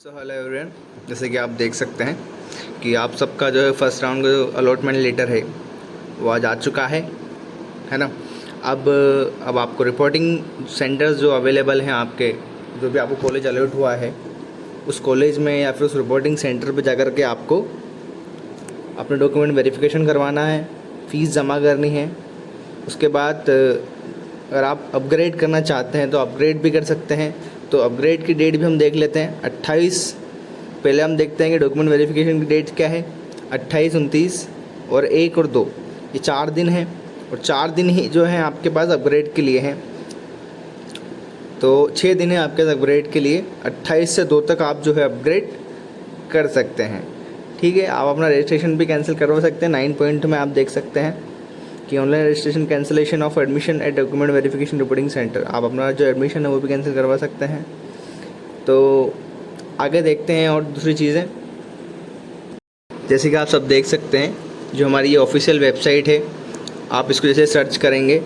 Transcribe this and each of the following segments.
Hello everyone, जैसे कि आप देख सकते हैं कि आप सबका जो है फर्स्ट राउंड का जो अलॉटमेंट लेटर है वो आज आ चुका है ना। अब आपको रिपोर्टिंग सेंटर्स जो अवेलेबल हैं आपके, जो भी आपको कॉलेज अलॉट हुआ है उस कॉलेज में या फिर उस रिपोर्टिंग सेंटर पे जाकर के आपको अपने डॉक्यूमेंट वेरिफिकेशन करवाना है, फ़ीस जमा करनी है। उसके बाद अगर आप अपग्रेड करना चाहते हैं तो अपग्रेड भी कर सकते हैं। तो अपग्रेड की डेट भी हम देख लेते हैं 28। पहले हम देखते हैं कि डॉक्यूमेंट वेरिफिकेशन की डेट क्या है। 28, 29 और 1 और 2, ये 4 दिन हैं और 4 दिन ही जो हैं आपके पास अपग्रेड के लिए हैं। तो 6 दिन है आपके पास अपग्रेड के लिए। 28 से 2 तक आप जो है अपग्रेड कर सकते हैं। ठीक है, आप अपना रजिस्ट्रेशन भी कैंसिल करवा सकते हैं। 9 पॉइंट में आप देख सकते हैं कि online registration cancellation of admission eight document verification reporting centre, आप अपना जो एडमिशन है वो भी कैंसिल करवा सकते हैं। तो आगे देखते हैं और दूसरी चीज़ें, जैसे कि आप सब देख सकते हैं जो हमारी ये ऑफिशियल वेबसाइट है, आप इसको जैसे सर्च करेंगे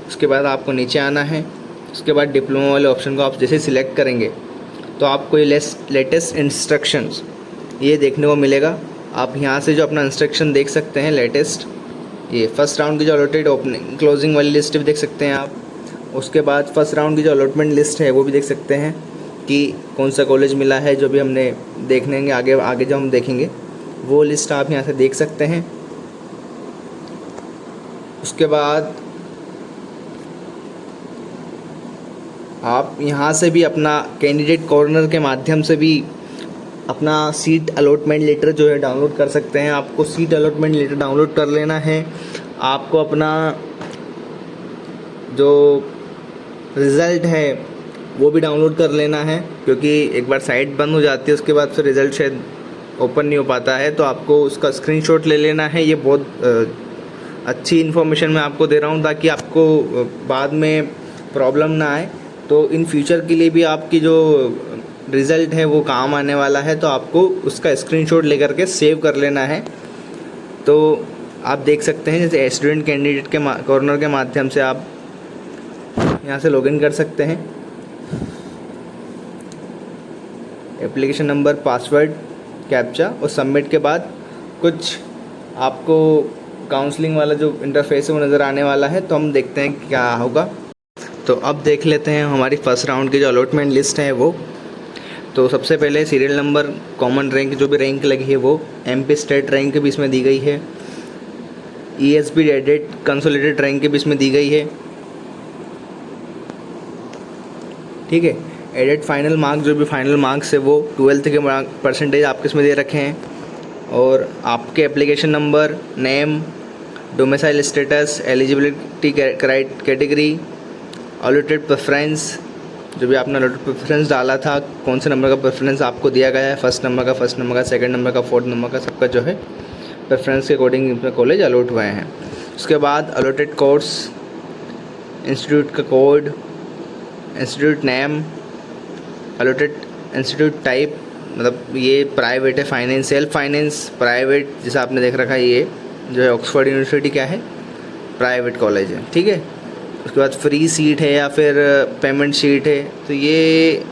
उसके बाद आपको नीचे आना है। उसके बाद डिप्लोमा वाले ऑप्शन को आप जैसे सिलेक्ट करेंगे तो आपको ये लेटेस्ट इंस्ट्रक्शंस ये देखने को मिलेगा। आप यहाँ से जो अपना इंस्ट्रक्शन देख सकते हैं लेटेस्ट, ये फर्स्ट राउंड की जो अलॉटेड ओपनिंग क्लोजिंग वाली लिस्ट भी देख सकते हैं आप। उसके बाद फर्स्ट राउंड की जो अलॉटमेंट लिस्ट है वो भी देख सकते हैं कि कौन सा कॉलेज मिला है। जो भी हमने देखने आगे जो हम देखेंगे वो लिस्ट आप यहाँ से देख सकते हैं। उसके बाद आप यहाँ से भी अपना कैंडिडेट कॉर्नर के माध्यम से भी अपना सीट अलॉटमेंट लेटर जो है डाउनलोड कर सकते हैं। आपको सीट अलॉटमेंट लेटर डाउनलोड कर लेना है। आपको अपना जो रिज़ल्ट है वो भी डाउनलोड कर लेना है, क्योंकि एक बार साइट बंद हो जाती है उसके बाद फिर रिज़ल्ट शायद ओपन नहीं हो पाता है। तो आपको उसका स्क्रीनशॉट ले लेना है। ये बहुत अच्छी इन्फॉर्मेशन मैं आपको दे रहा हूँ ताकि आपको बाद में प्रॉब्लम ना आए। तो इन फ्यूचर के लिए भी आपकी जो रिज़ल्ट है वो काम आने वाला है, तो आपको उसका स्क्रीनशॉट लेकर के सेव कर लेना है। तो आप देख सकते हैं जैसे स्टूडेंट कैंडिडेट के कॉर्नर के माध्यम से आप यहाँ से लॉगिन कर सकते हैं। एप्लीकेशन नंबर, पासवर्ड, कैप्चा और सबमिट के बाद कुछ आपको काउंसलिंग वाला जो इंटरफेस है वो नज़र आने वाला है। तो हम देखते हैं क्या होगा। तो अब देख लेते हैं हमारी फर्स्ट राउंड की जो अलॉटमेंट लिस्ट है वो। तो सबसे पहले सीरियल नंबर, कॉमन रैंक जो भी रैंक लगी है वो, एमपी स्टेट रैंक भी इसमें दी गई है, ईएसपी एडेड कंसोलिडेटेड रैंक भी इसमें दी गई है। ठीक है, एडेड फाइनल मार्क्स जो भी फाइनल मार्क्स है वो 12th के परसेंटेज आपके इसमें दे रखे हैं। और आपके application number, name, domicile status, eligibility category, allotted preference, जो भी आपने अलॉटेड प्रेफरेंस डाला था, कौन से नंबर का प्रेफरेंस आपको दिया गया है, फर्स्ट नंबर का, सेकंड नंबर का, फोर्थ नंबर का, सबका जो है प्रेफरेंस के अकॉर्डिंग इसमें कॉलेज अलॉट हुए हैं। उसके बाद अलॉटेड कोर्स, इंस्टीट्यूट का code, institute name, allotted institute type, मतलब ये प्राइवेट है, फाइनेंस, सेल्फ फाइनेंस, प्राइवेट, जैसा आपने देख रखा है ये जो है ऑक्सफोर्ड यूनिवर्सिटी क्या है, प्राइवेट कॉलेज है। ठीक है, उसके बाद फ्री सीट है या फिर पेमेंट सीट है। तो ये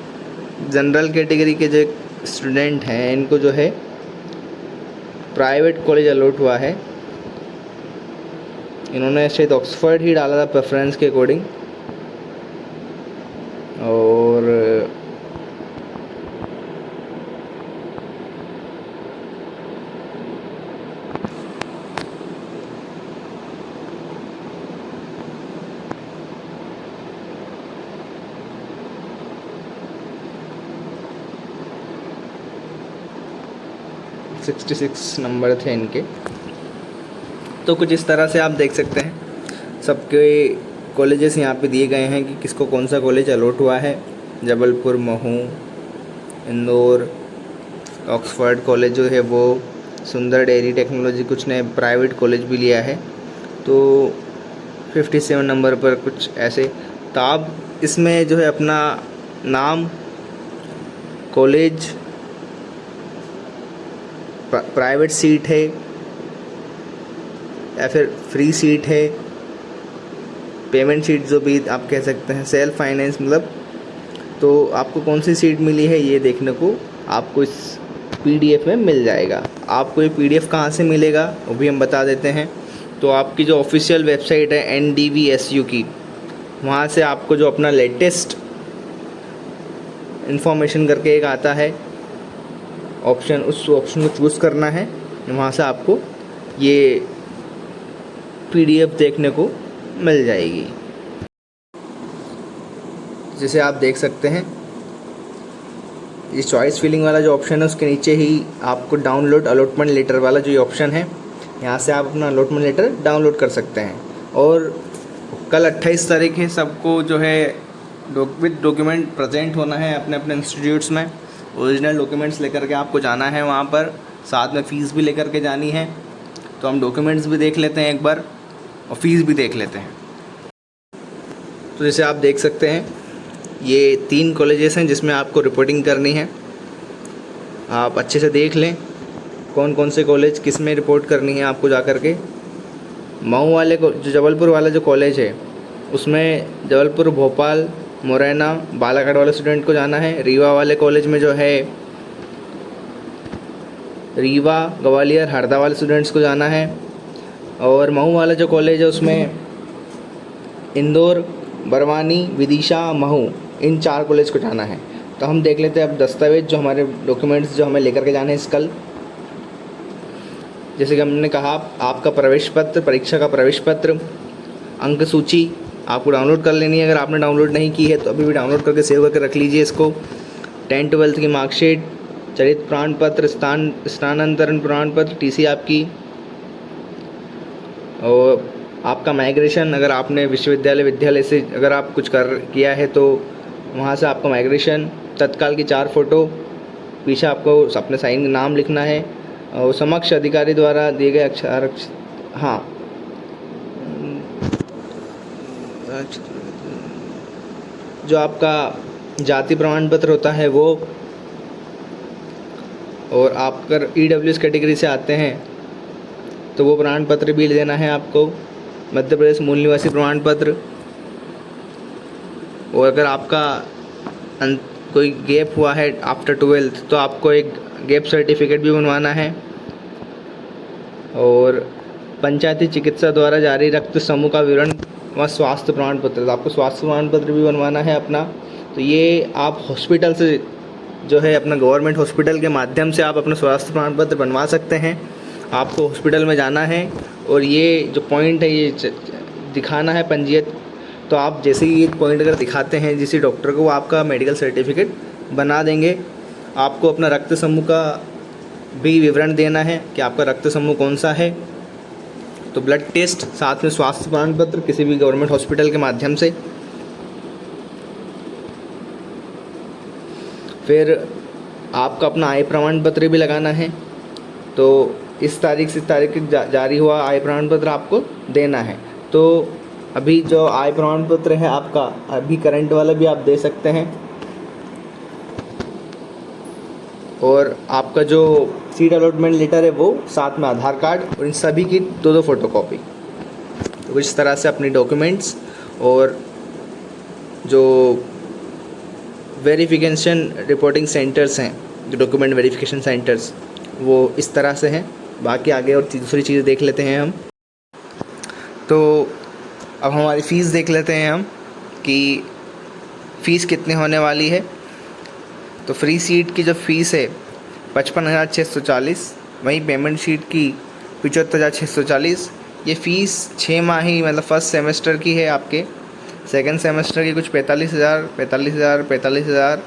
जनरल कैटेगरी के जो स्टूडेंट हैं इनको जो है प्राइवेट कॉलेज अलॉट हुआ है। इन्होंने शायद ऑक्सफोर्ड ही डाला था प्रेफरेंस के अकॉर्डिंग। और सिक्सटी 66 नंबर थे इनके। तो कुछ इस तरह से आप देख सकते हैं सबके कॉलेजेस यहाँ पे दिए गए हैं कि किसको कौन सा कॉलेज अलॉट हुआ है। जबलपुर, महू, इंदौर, ऑक्सफोर्ड कॉलेज जो है वो, सुंदर डेयरी टेक्नोलॉजी, कुछ ने प्राइवेट कॉलेज भी लिया है। तो 57 नंबर पर कुछ ऐसे। तो आप इसमें जो है अपना नाम, कॉलेज, प्राइवेट सीट है या फिर फ्री सीट है, पेमेंट सीट जो भी आप कह सकते हैं, सेल्फ फाइनेंस मतलब तो आपको कौन सी सीट मिली है ये देखने को आपको इस PDF में मिल जाएगा। आपको ये PDF कहाँ से मिलेगा वो भी हम बता देते हैं। तो आपकी जो ऑफिशियल वेबसाइट है NDVSU की, वहाँ से आपको जो अपना लेटेस्ट इन्फॉर्मेशन करके एक आता है ऑप्शन, उस ऑप्शन को चूज़ करना है। वहाँ से आपको ये PDF देखने को मिल जाएगी। जैसे आप देख सकते हैं ये चॉइस फिलिंग वाला जो ऑप्शन है उसके नीचे ही आपको डाउनलोड अलॉटमेंट लेटर वाला जो ये ऑप्शन है, यहाँ से आप अपना अलॉटमेंट लेटर डाउनलोड कर सकते हैं। और कल 28 तारीख है, सबको जो है विद डॉक्यूमेंट प्रेजेंट होना है अपने अपने इंस्टीट्यूट्स में। ओरिजिनल डॉक्यूमेंट्स लेकर के आपको जाना है वहाँ पर, साथ में फ़ीस भी लेकर के जानी है। तो हम डॉक्यूमेंट्स भी देख लेते हैं एक बार और फ़ीस भी देख लेते हैं। तो जैसे आप देख सकते हैं ये 3 कॉलेजेस हैं जिसमें आपको रिपोर्टिंग करनी है। आप अच्छे से देख लें कौन कौन से कॉलेज किस में रिपोर्ट करनी है आपको जा कर के। मऊ वाले को जो जबलपुर वाला जो कॉलेज है उसमें जबलपुर, भोपाल, मुरैना, बालाघाट वाले स्टूडेंट को जाना है। रीवा वाले कॉलेज में जो है रीवा, ग्वालियर, हरदा वाले स्टूडेंट्स को जाना है। और मऊ वाला जो कॉलेज है उसमें इंदौर, बरवानी, विदिशा, महू, इन 4 कॉलेज को जाना है। तो हम देख लेते हैं अब दस्तावेज़ जो हमारे डॉक्यूमेंट्स जो हमें लेकर के जाने हैं इस कल। जैसे कि हमने कहा आपका प्रवेश पत्र, परीक्षा का प्रवेश पत्र, अंक सूची आपको डाउनलोड कर लेनी है। अगर आपने डाउनलोड नहीं की है तो अभी भी डाउनलोड करके सेव करके रख लीजिए इसको। 10th-12th की मार्कशीट, चरित्र प्रमाण पत्र, स्थानांतरण प्रमाण पत्र, TC आपकी, और आपका माइग्रेशन, अगर आपने विद्यालय से अगर आप कुछ किया है तो वहाँ से आपका माइग्रेशन, तत्काल की 4 फ़ोटो, पीछे आपको अपने साइन नाम लिखना है और समक्ष अधिकारी द्वारा दिए गए जो आपका जाति प्रमाण पत्र होता है वो, और आप अगर EWS कैटेगरी से आते हैं तो वो प्रमाण पत्र भी देना है आपको, मध्य प्रदेश मूल निवासी प्रमाण पत्र। और अगर आपका कोई गैप हुआ है आफ्टर 12th तो आपको एक गैप सर्टिफिकेट भी बनवाना है। और पंचायती चिकित्सा द्वारा जारी रक्त समूह का विवरण व स्वास्थ्य प्रमाण पत्र, तो आपको स्वास्थ्य प्रमाण पत्र भी बनवाना है अपना। तो ये आप हॉस्पिटल से जो है अपना गवर्नमेंट हॉस्पिटल के माध्यम से आप अपना स्वास्थ्य प्रमाण पत्र बनवा सकते हैं। आपको हॉस्पिटल में जाना है और ये जो पॉइंट है ये दिखाना है पंजीयत। तो आप जैसे ही एक पॉइंट अगर दिखाते हैं किसी डॉक्टर को, वो आपका मेडिकल सर्टिफिकेट बना देंगे। आपको अपना रक्त समूह का भी विवरण देना है कि आपका रक्त समूह कौन सा है। तो ब्लड टेस्ट, साथ में स्वास्थ्य प्रमाण पत्र किसी भी गवर्नमेंट हॉस्पिटल के माध्यम से। फिर आपका अपना आय प्रमाण पत्र भी लगाना है। तो इस तारीख से तारीख जारी हुआ आय प्रमाण पत्र आपको देना है। तो अभी जो आय प्रमाण पत्र है आपका अभी करंट वाला भी आप दे सकते हैं। और आपका जो सीट अलॉटमेंट लेटर है वो, साथ में आधार कार्ड और इन सभी की 2-2 फ़ोटोकॉपी। तो इस तरह से अपनी डॉक्यूमेंट्स और जो वेरिफिकेशन रिपोर्टिंग सेंटर्स हैं, जो डॉक्यूमेंट वेरिफिकेशन सेंटर्स, वो इस तरह से हैं। बाकी आगे और दूसरी चीज़ें देख लेते हैं हम। तो अब हमारी फ़ीस देख लेते हैं हम कि फ़ीस कितनी होने वाली है। तो फ्री सीट की जो फ़ीस है 55,640, वहीं पेमेंट शीट की 75,640। ये फ़ीस 6 माही मतलब फर्स्ट सेमेस्टर की है आपके। सेकंड सेमेस्टर की कुछ 45,000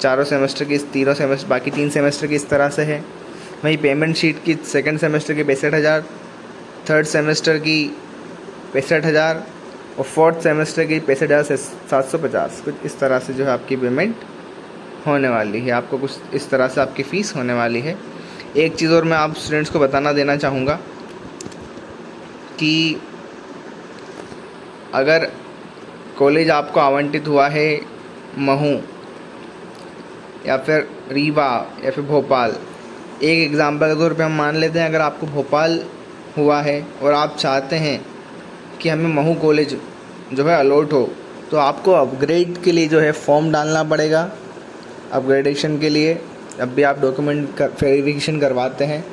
चारों सेमेस्टर की, तीनों सेमेस्टर, बाकी 3 सेमेस्टर की इस तरह से है। वहीं पेमेंट शीट की सेकंड सेमेस्टर की 65,000, थर्ड सेमेस्टर की 65,000 और फोर्थ सेमेस्टर की 65,750। कुछ इस तरह से जो है आपकी पेमेंट होने वाली है। आपको कुछ इस तरह से आपकी फ़ीस होने वाली है। एक चीज़ और मैं आप स्टूडेंट्स को बताना देना चाहूँगा कि अगर कॉलेज आपको आवंटित हुआ है महू या फिर रीवा या फिर भोपाल, एक एग्ज़ाम्पल के तौर पे हम मान लेते हैं अगर आपको भोपाल हुआ है और आप चाहते हैं कि हमें महू कॉलेज जो है अलॉट हो, तो आपको अपग्रेड के लिए जो है फॉर्म डालना पड़ेगा। अपग्रेडेशन के लिए जब भी आप डॉक्यूमेंट वेरिफिकेशन करवाते हैं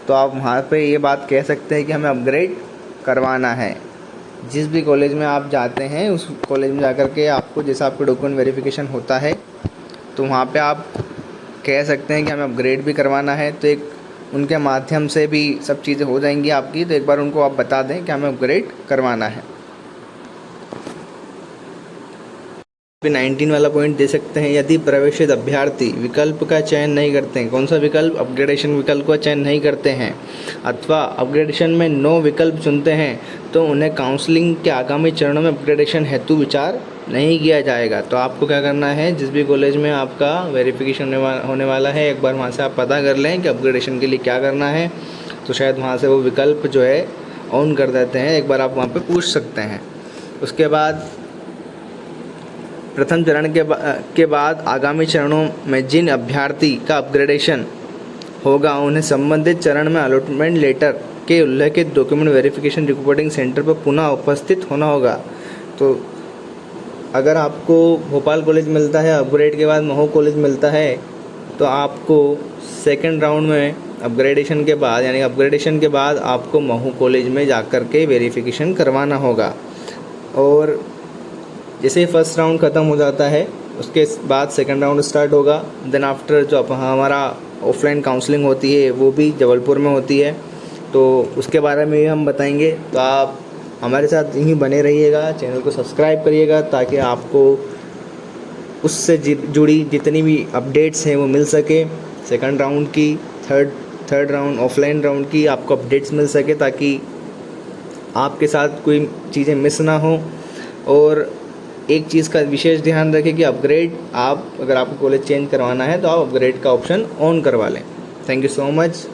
तो आप वहाँ पे ये बात कह सकते हैं कि हमें अपग्रेड करवाना है। जिस भी कॉलेज में आप जाते हैं उस कॉलेज में जाकर के आपको जैसा आपका डॉक्यूमेंट वेरिफिकेशन होता है तो वहाँ पे आप कह सकते हैं कि हमें अपग्रेड भी करवाना है। तो एक उनके माध्यम से भी सब चीज़ें हो जाएंगी आपकी। तो एक बार उनको आप बता दें कि हमें अपग्रेड करवाना है। 19 वाला पॉइंट दे सकते हैं, यदि प्रवेशित अभ्यर्थी विकल्प का चयन नहीं करते हैं, कौन सा विकल्प, अपग्रेडेशन विकल्प का चयन नहीं करते हैं अथवा अपग्रेडेशन में नो विकल्प चुनते हैं तो उन्हें काउंसलिंग के आगामी चरणों में अपग्रेडेशन हेतु विचार नहीं किया जाएगा। तो आपको क्या करना है, जिस भी कॉलेज में आपका वेरिफिकेशन होने वाला है एक बार वहाँ से आप पता कर लें कि अपग्रेडेशन के लिए क्या करना है। तो शायद वहाँ से वो विकल्प जो है ऑन कर देते हैं, एक बार आप वहाँ पर पूछ सकते हैं। उसके बाद प्रथम चरण के बाद आगामी चरणों में जिन अभ्यर्थी का अपग्रेडेशन होगा उन्हें संबंधित चरण में अलॉटमेंट लेटर के उल्लेखित डॉक्यूमेंट वेरिफिकेशन रिपोर्टिंग सेंटर पर पुनः उपस्थित होना होगा। तो अगर आपको भोपाल कॉलेज मिलता है, अपग्रेड के बाद महू कॉलेज मिलता है, तो आपको सेकंड राउंड में अपग्रेडेशन के बाद यानी अपग्रेडेशन के बाद आपको महू कॉलेज में जाकर के वेरिफिकेशन करवाना होगा। और जैसे ही फर्स्ट राउंड ख़त्म हो जाता है उसके बाद सेकंड राउंड स्टार्ट होगा। देन आफ्टर जो हमारा ऑफलाइन काउंसलिंग होती है वो भी जबलपुर में होती है, तो उसके बारे में हम बताएंगे। तो आप हमारे साथ यहीं बने रहिएगा, चैनल को सब्सक्राइब करिएगा ताकि आपको उससे जुड़ी जितनी भी अपडेट्स हैं वो मिल सके। सेकंड राउंड की, थर्ड राउंड ऑफलाइन राउंड की आपको अपडेट्स मिल सके ताकि आपके साथ कोई चीज़ें मिस ना हो। और एक चीज़ का विशेष ध्यान रखें कि अपग्रेड आप अगर आपको कॉलेज चेंज करवाना है तो आप अपग्रेड का ऑप्शन ऑन करवा लें। Thank you so much.